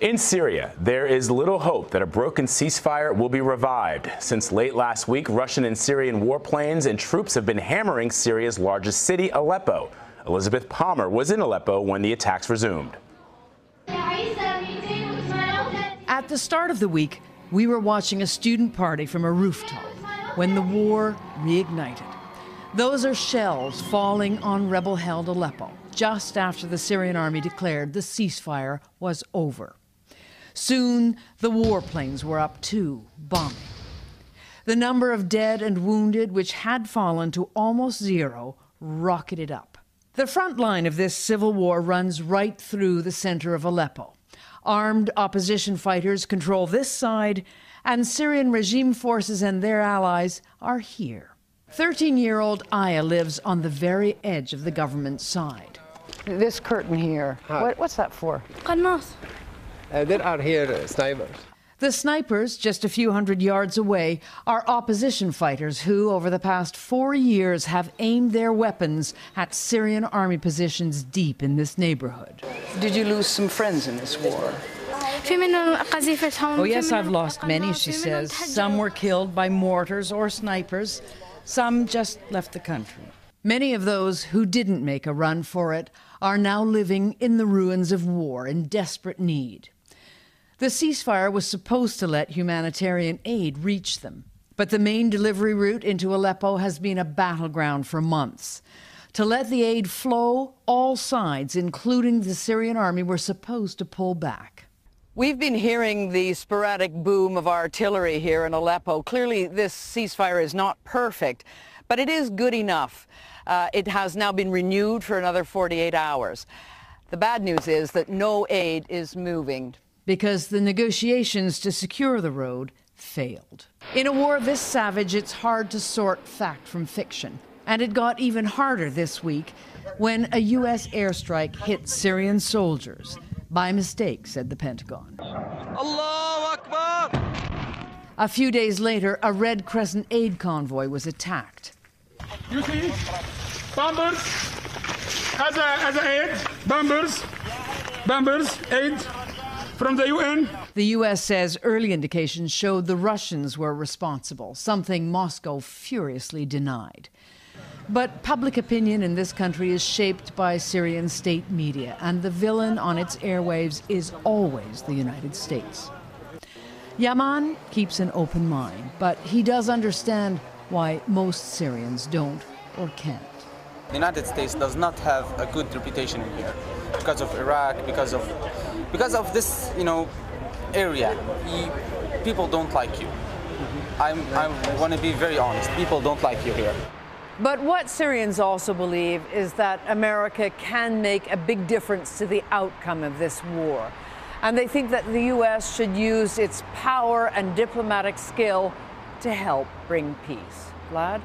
In Syria, there is little hope that a broken ceasefire will be revived. Since late last week, Russian and Syrian warplanes and troops have been hammering Syria's largest city, Aleppo. Elizabeth Palmer was in Aleppo when the attacks resumed. At the start of the week, we were watching a student party from a rooftop when the war reignited. Those are shells falling on rebel-held Aleppo, just after the Syrian army declared the ceasefire was over. Soon, the warplanes were up too, bombing. The number of dead and wounded, which had fallen to almost zero, rocketed up. The front line of this civil war runs right through the center of Aleppo. Armed opposition fighters control this side, and Syrian regime forces and their allies are here. 13-year-old Aya lives on the very edge of the government side. This curtain here, what's that for? There are here snipers. The snipers, just a few hundred yards away, are opposition fighters who, over the past 4 years, have aimed their weapons at Syrian army positions deep in this neighborhood. Did you lose some friends in this war? Oh yes, I've lost many, she says. Some were killed by mortars or snipers. Some just left the country. Many of those who didn't make a run for it are now living in the ruins of war in desperate need. The ceasefire was supposed to let humanitarian aid reach them, but the main delivery route into Aleppo has been a battleground for months. To let the aid flow, all sides, including the Syrian army, were supposed to pull back. We've been hearing the sporadic boom of artillery here in Aleppo. Clearly, this ceasefire is not perfect, but it is good enough. It has now been renewed for another 48 hours. The bad news is that no aid is moving, because the negotiations to secure the road failed. In a war this savage, it's hard to sort fact from fiction. And it got even harder this week when a U.S. airstrike hit Syrian soldiers. By mistake, said the Pentagon. Allahu Akbar! A few days later, a Red Crescent aid convoy was attacked. You see, bombers, as a aid, bombers, aid from the UN. The U.S. says early indications showed the Russians were responsible, something Moscow furiously denied. But public opinion in this country is shaped by Syrian state media, and the villain on its airwaves is always the United States. Yaman keeps an open mind, but he does understand why most Syrians don't or can't. The United States does not have a good reputation here because of Iraq, because of this, area. People don't like you. I want to be very honest. People don't like you here. But what Syrians also believe is that America can make a big difference to the outcome of this war. And they think that the U.S. should use its power and diplomatic skill to help bring peace. Vlad?